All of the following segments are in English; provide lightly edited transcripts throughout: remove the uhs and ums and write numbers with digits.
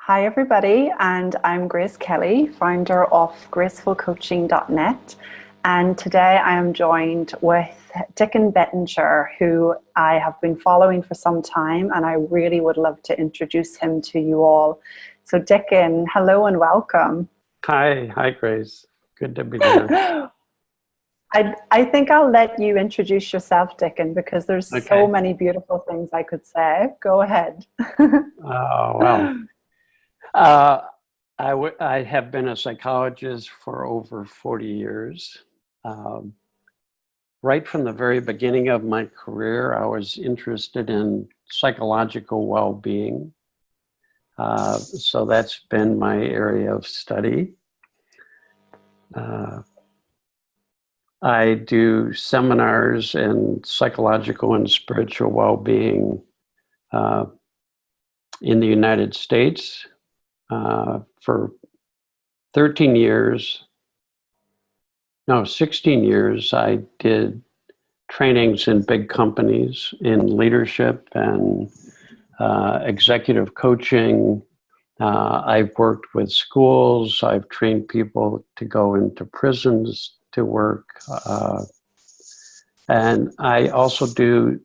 Hi, everybody, and I'm Grace Kelly, founder of gracefulcoaching.net. And today I am joined with Dicken Bettinger, who I have been following for some time, and I really would love to introduce him to you all. So, Dicken, hello and welcome. Hi, Grace. Good to be here. I think I'll let you introduce yourself, Dicken, because there's so Okay. many beautiful things I could say. Go ahead. Oh, well. Uh, I have been a psychologist for over 40 years. Um, right from the very beginning of my career, I was interested in psychological well-being. So that's been my area of study. Uh, I do seminars in psychological and spiritual well-being uh, in the United States for 13 years. No, 16 years. I did trainings in big companies in leadership and executive coaching. I've worked with schools. I've trained people to go into prisons to work. And I also do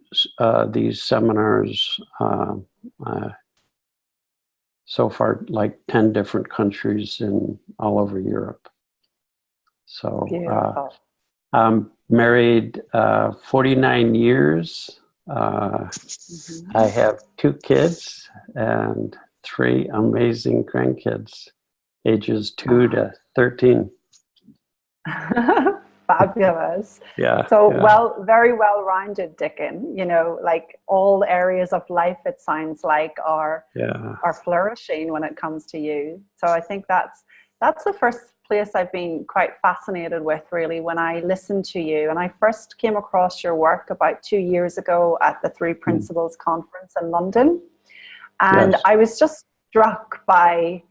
these seminars so far, like 10 different countries in all over Europe. So Beautiful. I'm married 49 years. I have 2 kids and 3 amazing grandkids, ages 2 to 13. Fabulous. Yeah, So yeah, very well-rounded, Dicken. You know, like all areas of life, it sounds like yeah. are flourishing when it comes to you. So I think that's the first place I've been quite fascinated with, really, when I listened to you. And I first came across your work about 2 years ago at the Three Mm. Principles Conference in London. And Yes. I was just struck by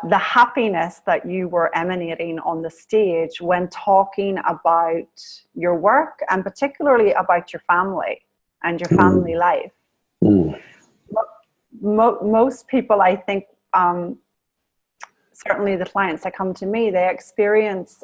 the happiness that you were emanating on the stage when talking about your work and particularly about your family and your family Mm. life. Mm. Most people, I think, certainly the clients that come to me, they experience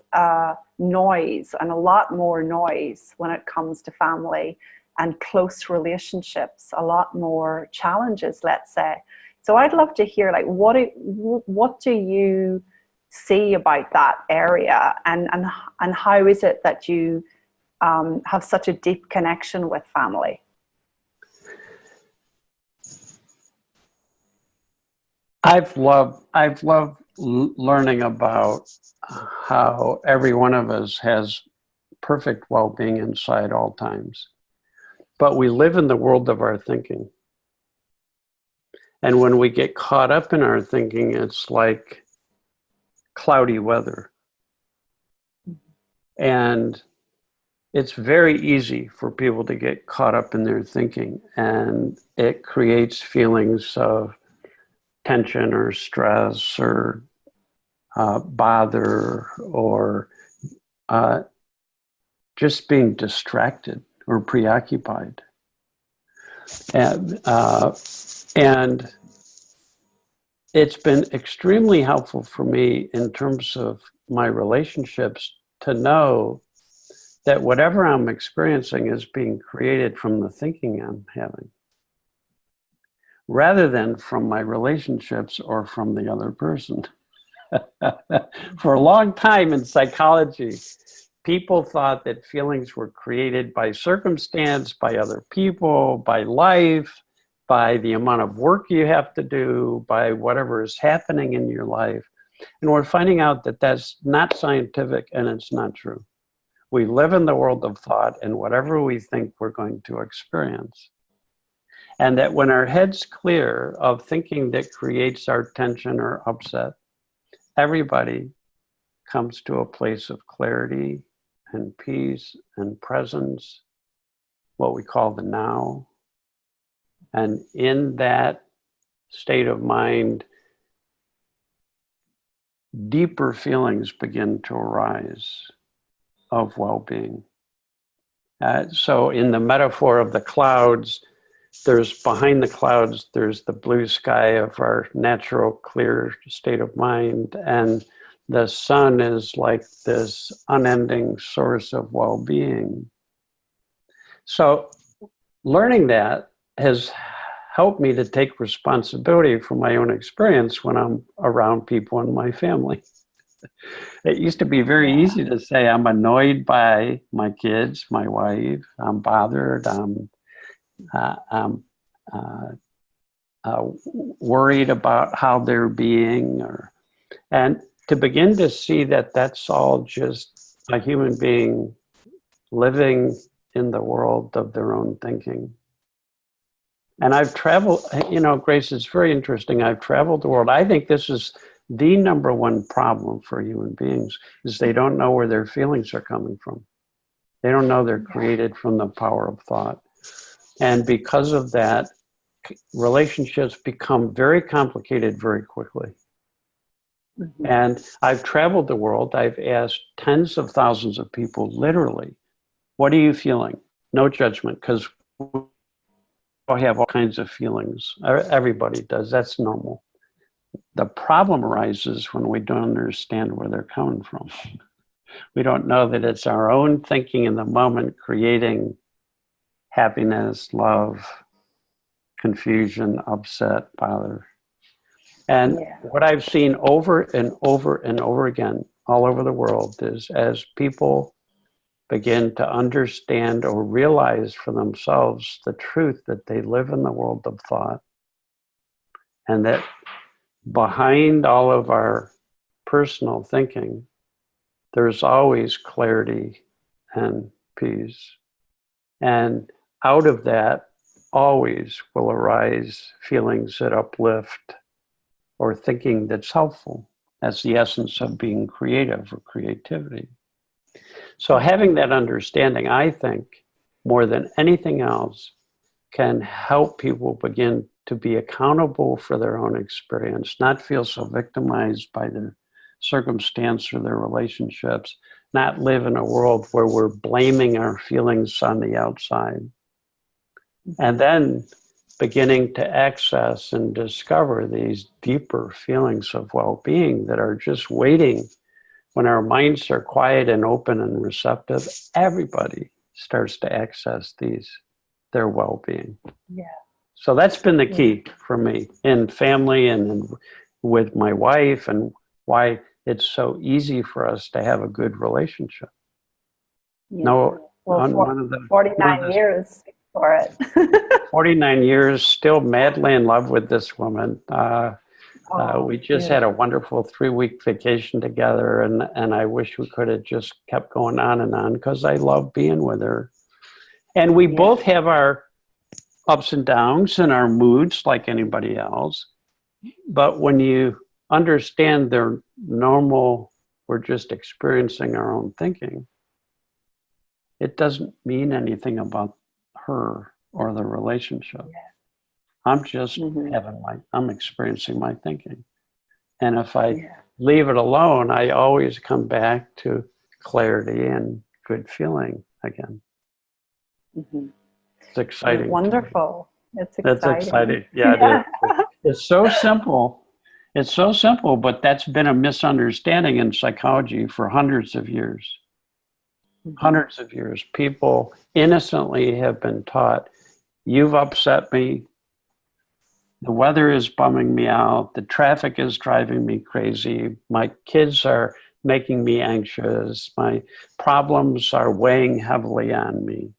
noise, and a lot more noise when it comes to family and close relationships, a lot more challenges, let's say. So I'd love to hear, like, what do you see about that area, and how is it that you have such a deep connection with family? I've loved learning about how every one of us has perfect well-being inside all times. But we live in the world of our thinking. And when we get caught up in our thinking, it's like cloudy weather. And it's very easy for people to get caught up in their thinking, and it creates feelings of tension or stress or bother or just being distracted or preoccupied. And it's been extremely helpful for me in terms of my relationships to know that whatever I'm experiencing is being created from the thinking I'm having, rather than from my relationships or from the other person. For a long time in psychology, people thought that feelings were created by circumstance, by other people, by life, by the amount of work you have to do, by whatever is happening in your life. And we're finding out that that's not scientific and it's not true. We live in the world of thought, and whatever we think, we're going to experience. And that when our head's clear of thinking that creates our tension or upset, everybody comes to a place of clarity and peace and presence, what we call the now. And in that state of mind, deeper feelings begin to arise of well-being. So in the metaphor of the clouds, there's behind the clouds, there's the blue sky of our natural clear state of mind, and the sun is like this unending source of well-being. So learning that has helped me to take responsibility for my own experience when I'm around people in my family. It used to be very easy to say, I'm annoyed by my kids, my wife, I'm bothered, I'm worried about how they're being, and to begin to see that that's all just a human being living in the world of their own thinking. And I've traveled, Grace, it's very interesting. I've traveled the world. I think this is the number one problem for human beings, is they don't know where their feelings are coming from. They don't know they're created from the power of thought. And because of that, relationships become very complicated very quickly. Mm-hmm. And I've traveled the world. I've asked tens of thousands of people, literally, what are you feeling? No judgment, because we all have all kinds of feelings. Everybody does. That's normal. The problem arises when we don't understand where they're coming from. We don't know that it's our own thinking in the moment creating happiness, love, confusion, upset, bother. And what I've seen over and over and over again all over the world is, as people begin to understand or realize for themselves the truth that they live in the world of thought, and that behind all of our personal thinking, there's always clarity and peace. And out of that always will arise feelings that uplift or thinking that's helpful. That's the essence of being creative or creativity. So having that understanding, I think, more than anything else, can help people begin to be accountable for their own experience, not feel so victimized by their circumstance or their relationships, not live in a world where we're blaming our feelings on the outside. And then beginning to access and discover these deeper feelings of well-being that are just waiting. When our minds are quiet and open and receptive, everybody starts to access their well-being. Yeah. So that's been the key for me in family and with my wife, and why it's so easy for us to have a good relationship. Yeah. No, well, 49 years for it. 49 years, still madly in love with this woman. We just had a wonderful 3-week vacation together, and I wish we could have just kept going on because I love being with her. And we both have our ups and downs and our moods like anybody else. But when you understand they're normal, we're just experiencing our own thinking, it doesn't mean anything about her or the relationship. Yeah. I'm just I'm experiencing my thinking. And if I leave it alone, I always come back to clarity and good feeling again. Mm-hmm. It's exciting. Wonderful. It's exciting. That's exciting. Yeah. It's so simple. It's so simple, but that's been a misunderstanding in psychology for hundreds of years. Mm-hmm. Hundreds of years. People innocently have been taught, you've upset me. The weather is bumming me out. The traffic is driving me crazy. My kids are making me anxious. My problems are weighing heavily on me.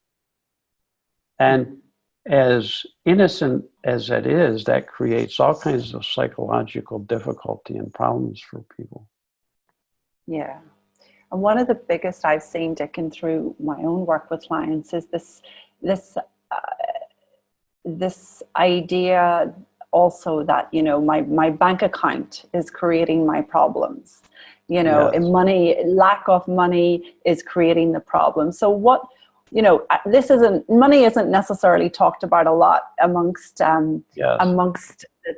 And as innocent as it is, that creates all kinds of psychological difficulty and problems for people. Yeah. And one of the biggest I've seen, Dicken, through my own work with clients is this idea also that, my bank account is creating my problems. And lack of money is creating the problem. So money isn't necessarily talked about a lot amongst the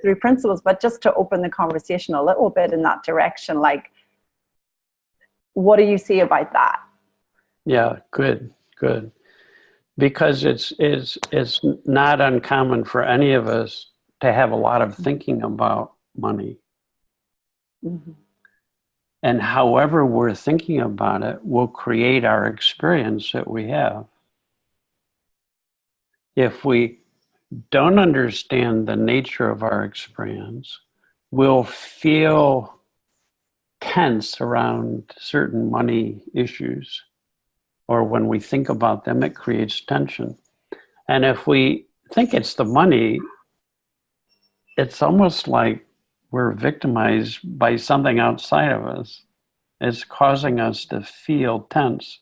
3 principles, but just to open the conversation a little bit in that direction, like, what do you see about that? Yeah, good. because it's not uncommon for any of us to have a lot of thinking about money. Mm-hmm. And however we're thinking about it will create our experience that we have. If we don't understand the nature of our experience, we'll feel tense around certain money issues. Or when we think about them, it creates tension. And if we think it's the money, it's almost like we're victimized by something outside of us. It's causing us to feel tense.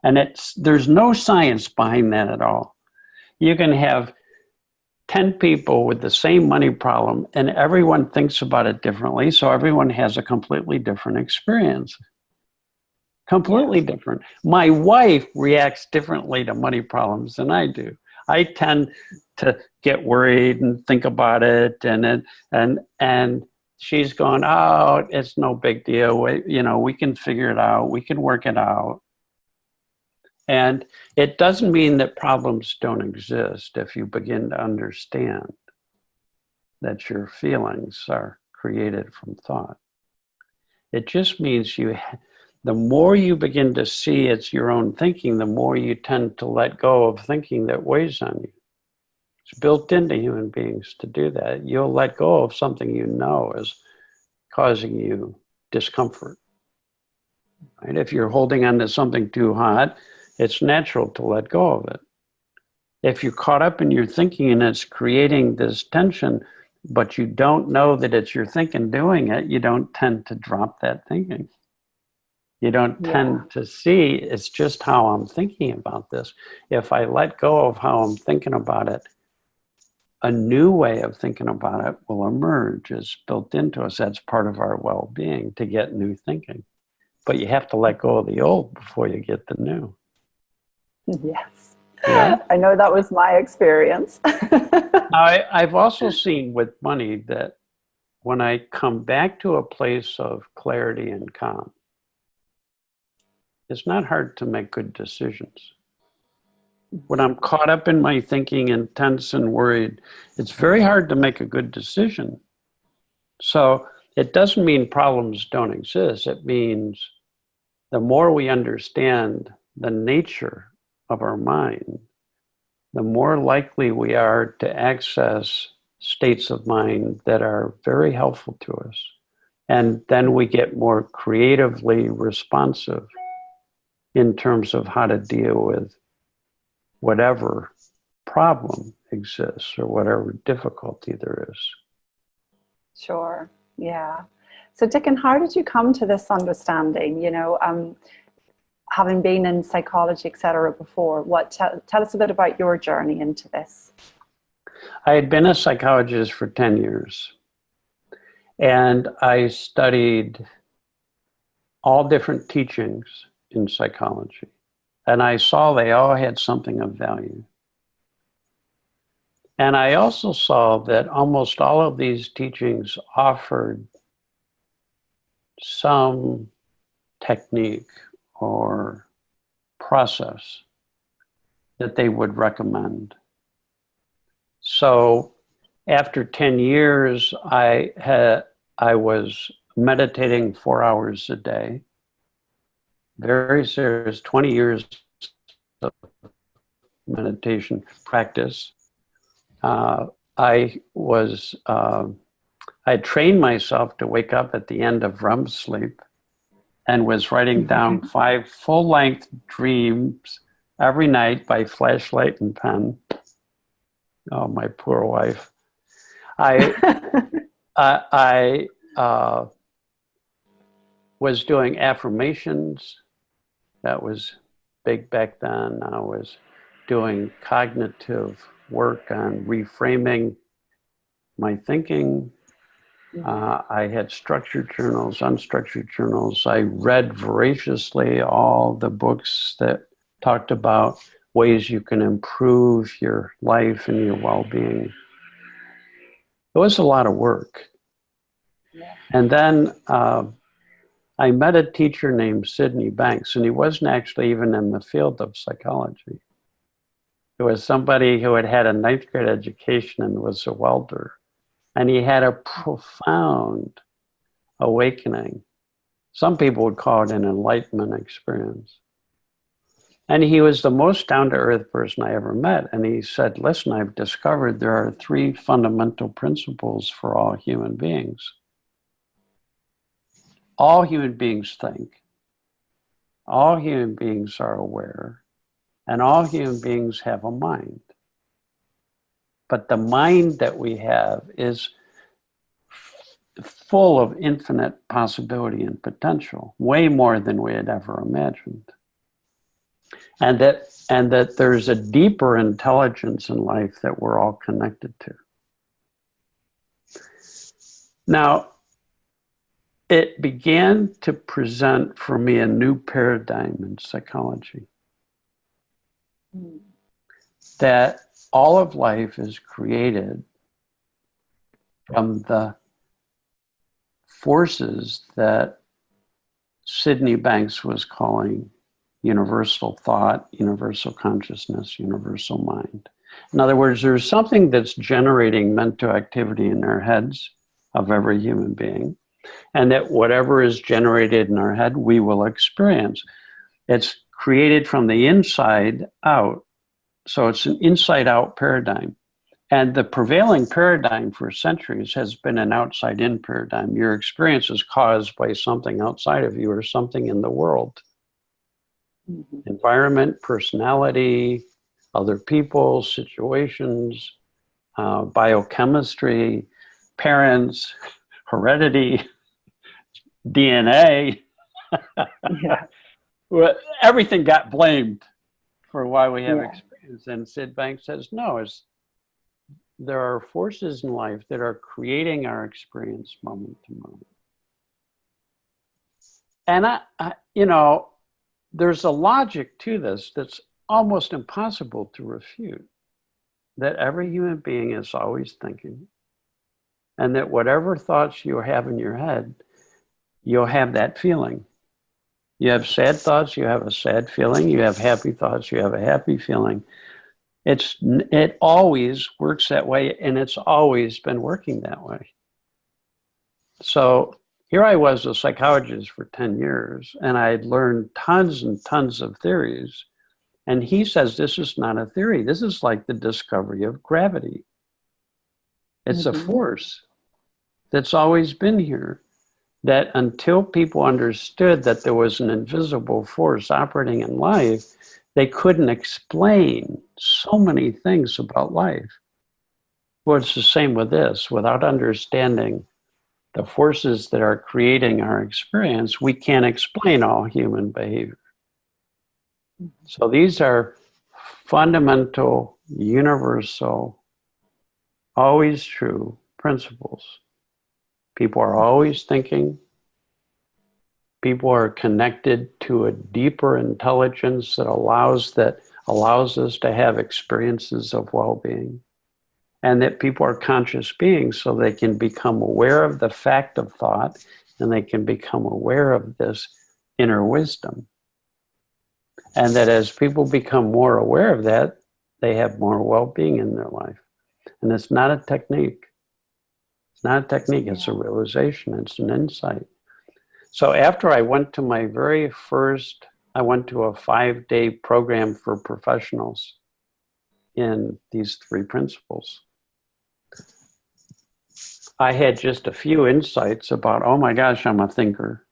And there's no science behind that at all. You can have 10 people with the same money problem and everyone thinks about it differently. So everyone has a completely different experience. Completely different. My wife reacts differently to money problems than I do. I tend to get worried and think about it, and she's going, "Oh, it's no big deal. We can figure it out. We can work it out." And it doesn't mean that problems don't exist if you begin to understand that your feelings are created from thought. It just means the more you begin to see it's your own thinking, the more you tend to let go of thinking that weighs on you. It's built into human beings to do that. You'll let go of something you know is causing you discomfort. Right? If you're holding on to something too hot, it's natural to let go of it. If you're caught up in your thinking and it's creating this tension, but you don't know that it's your thinking doing it, you don't tend to drop that thinking. You don't tend to see it's just how I'm thinking about this. If I let go of how I'm thinking about it, a new way of thinking about it will emerge. It's built into us. That's part of our well-being, to get new thinking. But you have to let go of the old before you get the new. Yes. Yeah. I know that was my experience. Now, I've also seen with money that when I come back to a place of clarity and calm, it's not hard to make good decisions. When I'm caught up in my thinking and tense and worried, it's very hard to make a good decision. So it doesn't mean problems don't exist. It means the more we understand the nature of our mind, the more likely we are to access states of mind that are very helpful to us. And then we get more creatively responsive in terms of how to deal with whatever problem exists or whatever difficulty there is. Sure. Yeah. So, Dicken, how did you come to this understanding? Having been in psychology, etc., before, tell us a bit about your journey into this. I had been a psychologist for 10 years, and I studied all different teachings in psychology, and I saw they all had something of value. And I also saw that almost all of these teachings offered some technique or process that they would recommend. So after 10 years, I was meditating 4 hours a day, very serious, 20 years of meditation practice. I trained myself to wake up at the end of REM sleep and was writing down 5 full-length dreams every night by flashlight and pen. Oh, my poor wife. I was doing affirmations. That was big back then. I was doing cognitive work on reframing my thinking. I had structured journals, unstructured journals. I read voraciously all the books that talked about ways you can improve your life and your well-being. It was a lot of work. Yeah. And then I met a teacher named Sydney Banks, and he wasn't actually even in the field of psychology. It was somebody who had had a ninth grade education and was a welder. And he had a profound awakening. Some people would call it an enlightenment experience. And he was the most down-to-earth person I ever met. And he said, listen, I've discovered there are 3 fundamental principles for all human beings. All human beings think. All human beings are aware. And all human beings have a mind. But the mind that we have is full of infinite possibility and potential, way more than we had ever imagined. And that there's a deeper intelligence in life that we're all connected to. Now, it began to present for me a new paradigm in psychology. That all of life is created from the forces that Sydney Banks was calling universal thought, universal consciousness, universal mind. In other words, there's something that's generating mental activity in our heads of every human being, and that whatever is generated in our head, we will experience. It's created from the inside out. So it's an inside-out paradigm. And the prevailing paradigm for centuries has been an outside-in paradigm. Your experience is caused by something outside of you or something in the world. Mm-hmm. Environment, personality, other people, situations, biochemistry, parents, heredity, DNA. Yeah. Everything got blamed for why we have experience. And Sid Banks says, no, there are forces in life that are creating our experience moment to moment. And I there's a logic to this that's almost impossible to refute, that every human being is always thinking, and that whatever thoughts you have in your head, you'll have that feeling. You have sad thoughts, you have a sad feeling. You have happy thoughts, you have a happy feeling. It always works that way, and it's always been working that way. So here I was a psychologist for 10 years, and I had learned tons and tons of theories. And he says, this is not a theory. This is like the discovery of gravity. It's a force that's always been here. That until people understood that there was an invisible force operating in life, they couldn't explain so many things about life. Well, it's the same with this. Without understanding the forces that are creating our experience, we can't explain all human behavior. So these are fundamental, universal, always true principles. People are always thinking. People are connected to a deeper intelligence that allows us to have experiences of well-being. And that people are conscious beings, so they can become aware of the fact of thought, and they can become aware of this inner wisdom. And that as people become more aware of that, they have more well-being in their life. And it's not a technique. It's not a technique, it's a realization, it's an insight. So after I went to I went to a 5-day program for professionals in these 3 principles. I had just a few insights about, oh my gosh, I'm a thinker.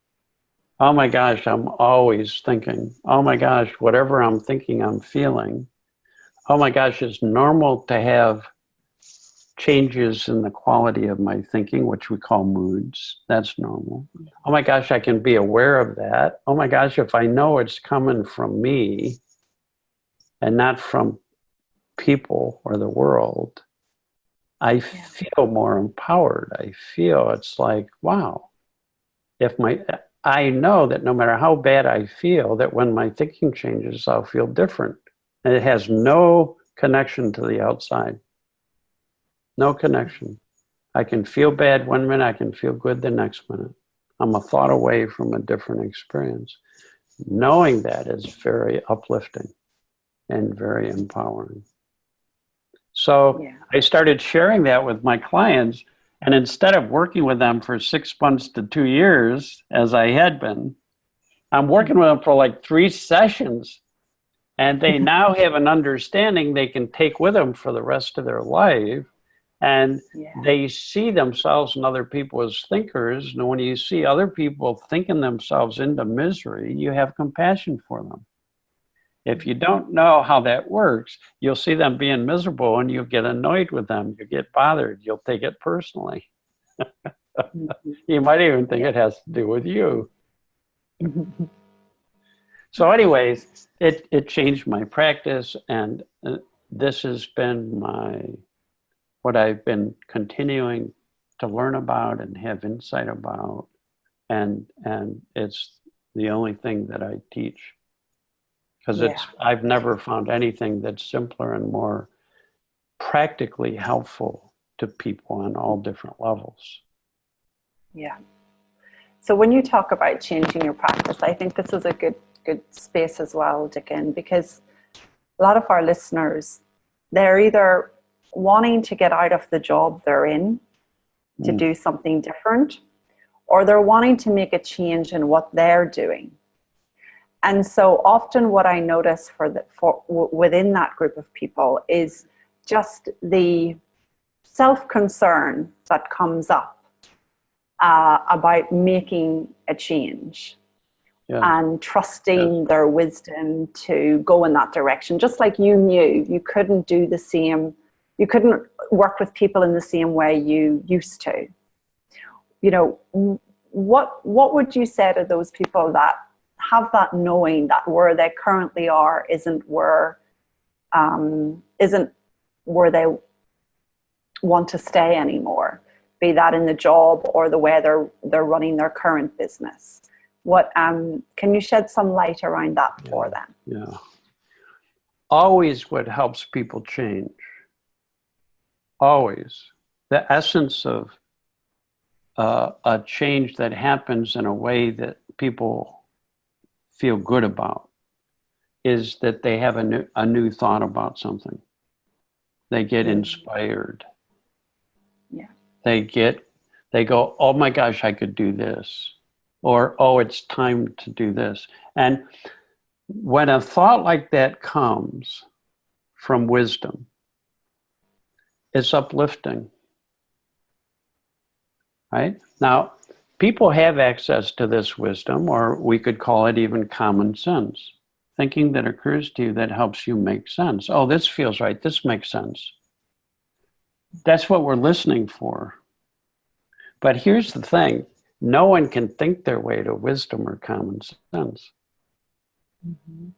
Oh my gosh, I'm always thinking. Oh my gosh, whatever I'm thinking, I'm feeling. Oh my gosh, it's normal to have changes in the quality of my thinking, which we call moods. That's normal. Oh my gosh, I can be aware of that. Oh my gosh, if I know it's coming from me and not from people or the world, I feel more empowered. I feel it's like, wow, I know that no matter how bad I feel, that when my thinking changes, I'll feel different. And it has no connection to the outside. No connection. I can feel bad one minute, I can feel good the next minute. I'm a thought away from a different experience. Knowing that is very uplifting and very empowering. So Yeah. I started sharing that with my clients. And instead of working with them for 6 months to 2 years, as I had been, I'm working with them for like 3 sessions. And they now have an understanding they can take with them for the rest of their life. And Yeah. they see themselves and other people as thinkers. And when you see other people thinking themselves into misery, you have compassion for them. If you don't know how that works, you'll see them being miserable and you'll get annoyed with them. You get bothered. You'll take it personally. You might even think it has to do with you. So anyways, it changed my practice, and this has been what I've been continuing to learn about and have insight about. And it's the only thing that I teach. Because I've never found anything that's simpler and more practically helpful to people on all different levels. Yeah. So when you talk about changing your practice, I think this is a good space as well, Dicken, because a lot of our listeners, they're either wanting to get out of the job they're in to do something different, or they're wanting to make a change in what they're doing. And so often what I notice within that group of people is just the self-concern that comes up about making a change and trusting their wisdom to go in that direction. Just like you knew you couldn't do the same, you couldn't work with people in the same way you used to. You know, what would you say to those people that have that knowing that where they currently are isn't where they want to stay anymore, be that in the job or the way they're running their current business? What can you shed some light around that for them? Yeah. Always what helps people change. Always. The essence of a change that happens in a way that people feel good about is that they have a new thought about something. They get inspired. Yeah. They go, oh my gosh, I could do this. Or, oh, it's time to do this. And when a thought like that comes from wisdom, it's uplifting. Right? Now, people have access to this wisdom, or we could call it even common sense. Thinking that occurs to you that helps you make sense. Oh, this feels right. This makes sense. That's what we're listening for. But here's the thing. No one can think their way to wisdom or common sense. Mm-hmm.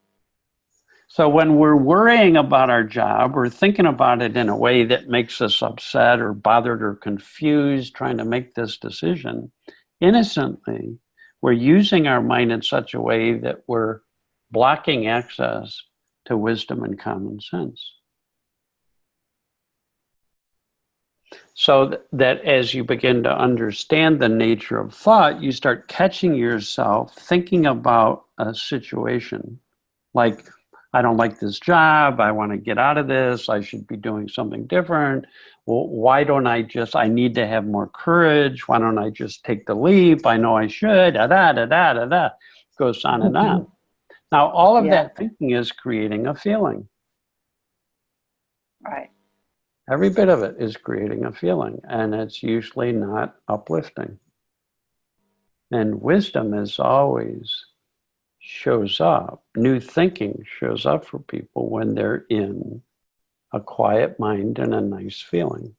So when we're worrying about our job or thinking about it in a way that makes us upset or bothered or confused, trying to make this decision, innocently, we're using our mind in such a way that we're blocking access to wisdom and common sense. So that as you begin to understand the nature of thought, you start catching yourself thinking about a situation like, I don't like this job. I want to get out of this. I should be doing something different. Well, why don't I need to have more courage. Why don't I just take the leap? I know I should. Goes on and on. Now, all of that thinking is creating a feeling. Right. Every bit of it is creating a feeling, and it's usually not uplifting. And wisdom is always shows up. New thinking shows up for people when they're in a quiet mind and a nice feeling.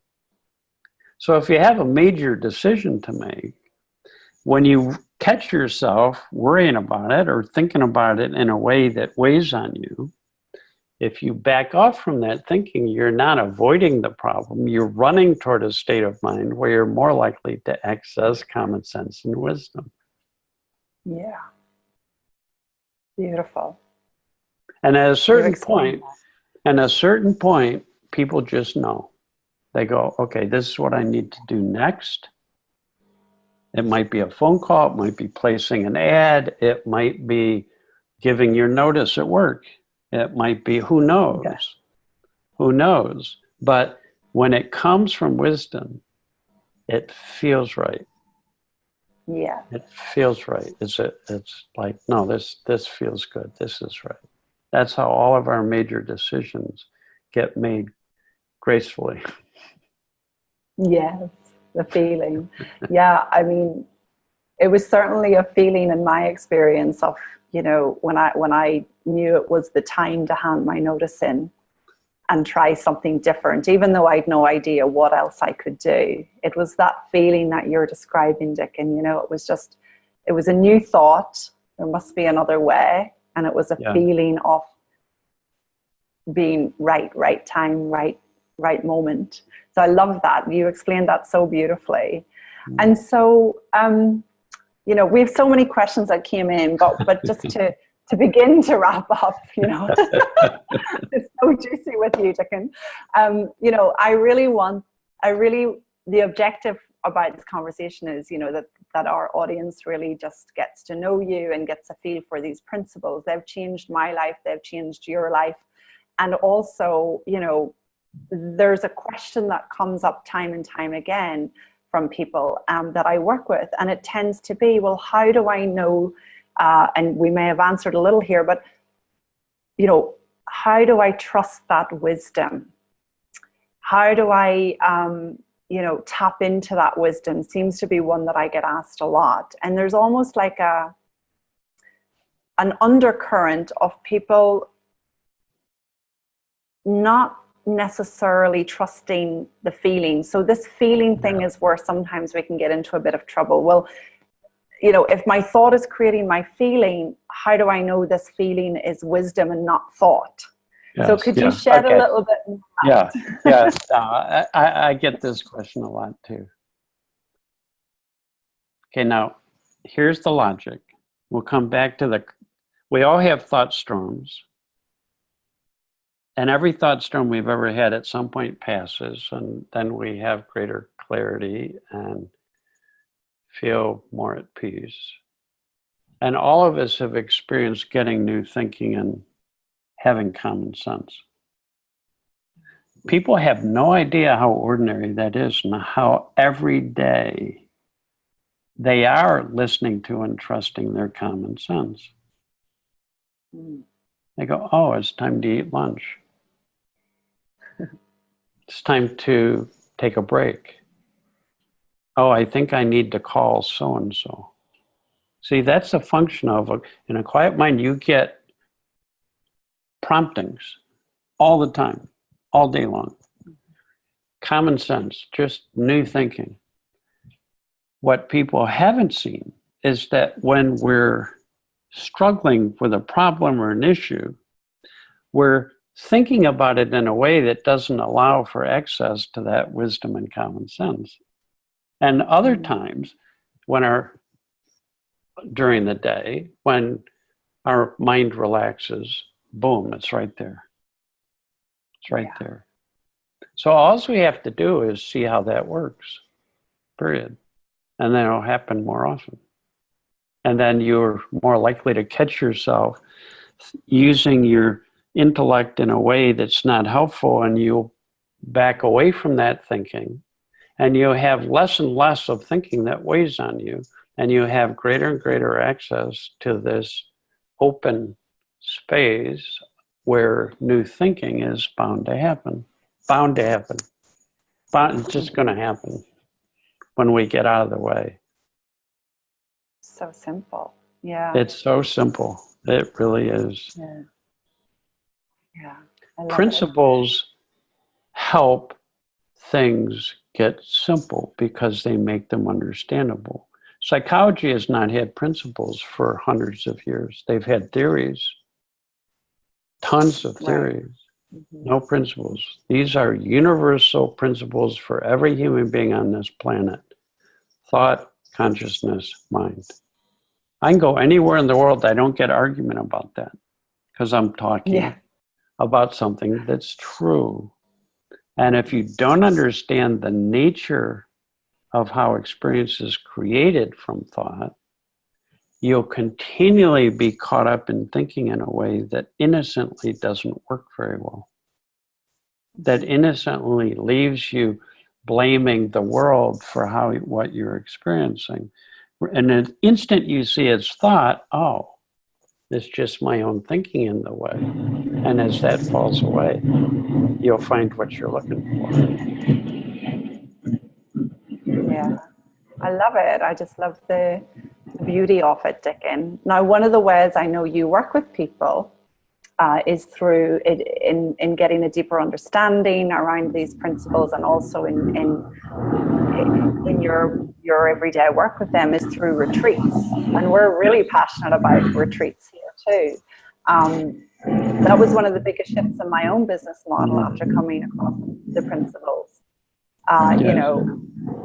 So if you have a major decision to make, when you catch yourself worrying about it or thinking about it in a way that weighs on you, if you back off from that thinking, you're not avoiding the problem. You're running toward a state of mind where you're more likely to access common sense and wisdom. Yeah. Beautiful. And at a certain point, people just know. They go, okay, this is what I need to do next. It might be a phone call. It might be placing an ad. It might be giving your notice at work. It might be, who knows? Who knows? But when it comes from wisdom, it feels right. Yeah. It feels right. It's like, no, this feels good. This is right. That's how all of our major decisions get made gracefully. Yes, the feeling. Yeah, I mean, it was certainly a feeling in my experience of, when I knew it was the time to hand my notice in and try something different, even though I'd no idea what else I could do. It was that feeling that you're describing, Dicken. It was a new thought. There must be another way. And it was a feeling of being right time, right moment. So I love that. You explained that so beautifully. And so, we have so many questions that came in, but just to begin to wrap up, it's so juicy with you, Dicken. The objective about this conversation is, that our audience really just gets to know you and gets a feel for these principles. They've changed my life. They've changed your life. And also, there's a question that comes up time and time again from people that I work with. And it tends to be, well, how do I know, and we may have answered a little here, but, how do I trust that wisdom? How do I, tap into that wisdom? Seems to be one that I get asked a lot. And there's almost like an undercurrent of people not necessarily trusting the feeling. So this feeling thing is where sometimes we can get into a bit of trouble. Well, if my thought is creating my feeling, how do I know this feeling is wisdom and not thought? Yes, so could you shed a little bit more? I get this question a lot too. Okay, now here's the logic. We'll come back to we all have thought storms. And every thought storm we've ever had at some point passes, and then we have greater clarity and feel more at peace. And all of us have experienced getting new thinking and having common sense. People have no idea how ordinary that is and how every day they are listening to and trusting their common sense. They go, oh, it's time to eat lunch. It's time to take a break. Oh, I think I need to call so-and-so. See, that's a function of, in a quiet mind, you get promptings all the time, all day long. Common sense, just new thinking. What people haven't seen is that when we're struggling with a problem or an issue, we're thinking about it in a way that doesn't allow for access to that wisdom and common sense. And other times, during the day, when our mind relaxes, boom, it's right there. It's right there. So all we have to do is see how that works, period. And then it'll happen more often. And then you're more likely to catch yourself using your intellect in a way that's not helpful, and you'll back away from that thinking, and you'll have less and less of thinking that weighs on you, and you have greater and greater access to this open space where new thinking is bound to happen. It's just going to happen when we get out of the way. So simple. Yeah. It's so simple. It really is. Yeah. Principles help things get simple because they make them understandable. Psychology has not had principles for hundreds of years. They've had theories, tons of theories, no principles. These are universal principles for every human being on this planet. Thought, consciousness, mind. I can go anywhere in the world. I don't get argument about that because I'm talking about something that's true. And if you don't understand the nature of how experience is created from thought, you'll continually be caught up in thinking in a way that innocently doesn't work very well. that innocently leaves you blaming the world for what you're experiencing. And the instant you see its thought, oh, it's just my own thinking in the way. And as that falls away, you'll find what you're looking for. Yeah, I love it. I just love the beauty of it, Dicken. Now, one of the ways I know you work with people is through it in getting a deeper understanding around these principles, and also in your everyday work with them is through retreats. And we're really passionate about retreats here too. That was one of the biggest shifts in my own business model after coming across the principles. You know,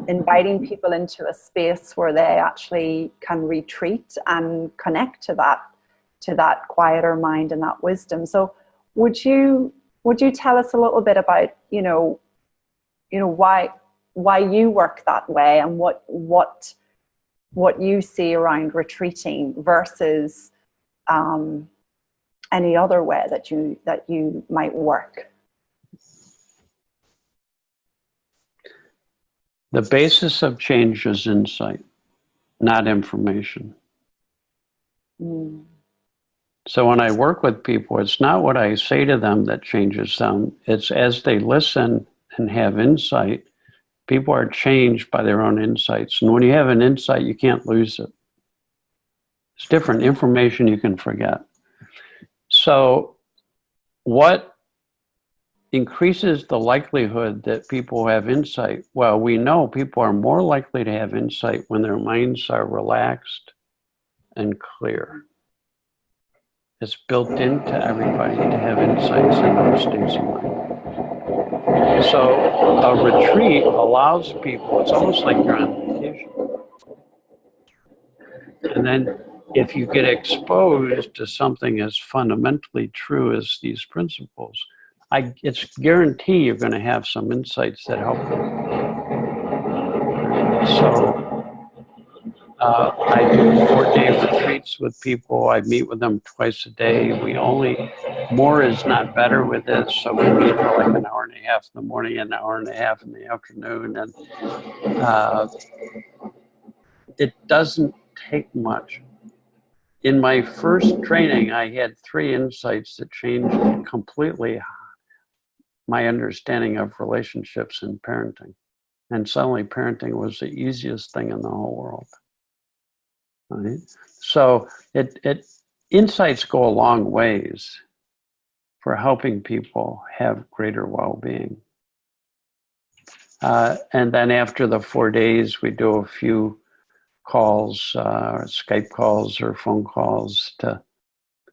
inviting people into a space where they actually can retreat and connect to that quieter mind and that wisdom. So would you tell us a little bit about, why you work that way, and what you see around retreating versus any other way that you might work? The basis of change is insight, not information. Mm. So when I work with people, it's not what I say to them that changes them. It's as they listen and have insight, people are changed by their own insights. And when you have an insight, you can't lose it. It's different information you can forget. So what increases the likelihood that people have insight? Well, we know people are more likely to have insight when their minds are relaxed and clear. It's built into everybody to have insights in those states of mind. So a retreat allows people, it's almost like you're on vacation. And then if you get exposed to something as fundamentally true as these principles, it's guarantee you're going to have some insights that help you. So I do 4-day retreats with people. I meet with them twice a day. More is not better with this. So we meet for like an hour and a half in the morning, an hour and a half in the afternoon. And it doesn't take much. In my first training, I had 3 insights that changed completely my understanding of relationships and parenting. And suddenly parenting was the easiest thing in the whole world. Right? So insights go a long ways for helping people have greater well-being. And then after the 4 days, we do a few calls, Skype calls or phone calls to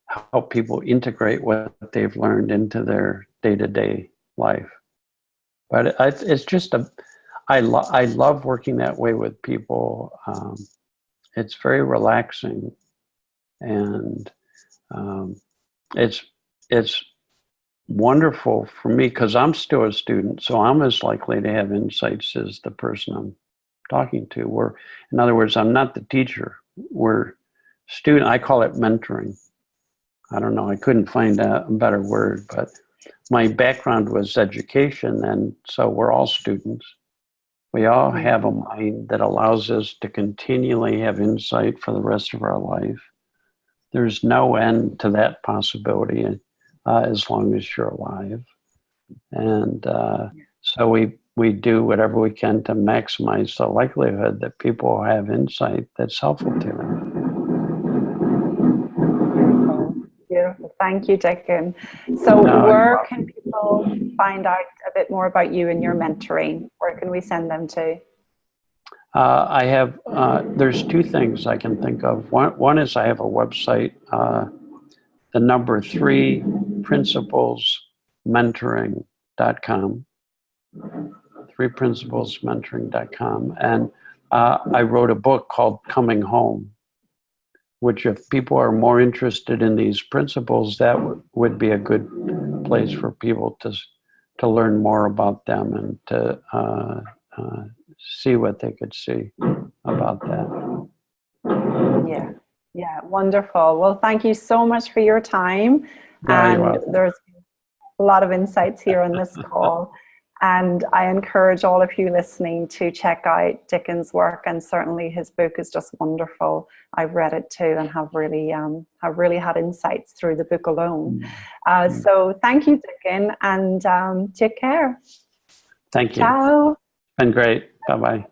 help people integrate what they've learned into their day-to-day life. But it's just I love working that way with people. It's very relaxing, and it's wonderful for me because I'm still a student, so I'm as likely to have insights as the person I'm talking to. In other words, I'm not the teacher. We're student. I call it mentoring. I don't know. I couldn't find a better word, but my background was education, and so we're all students. We all have a mind that allows us to continually have insight for the rest of our life. There's no end to that possibility as long as you're alive. And so we do whatever we can to maximize the likelihood that people have insight that's helpful to them. Beautiful. Thank you, Dicken. So where can people find out a bit more about you and your mentoring? Where can we send them to? I have, there's 2 things I can think of. One is I have a website, the number 3 principlesmentoring.com, 3principlesmentoring.com. And I wrote a book called Coming Home, which if people are more interested in these principles, that would be a good place for people to learn more about them and to see what they could see about that. Yeah, wonderful. Well, thank you so much for your time. And there's a lot of insights here on this call. And I encourage all of you listening to check out Dicken's work, and certainly his book is just wonderful. I've read it too and have really had insights through the book alone. So thank you, Dicken, and take care. Thank you. Ciao. Been great. Bye-bye.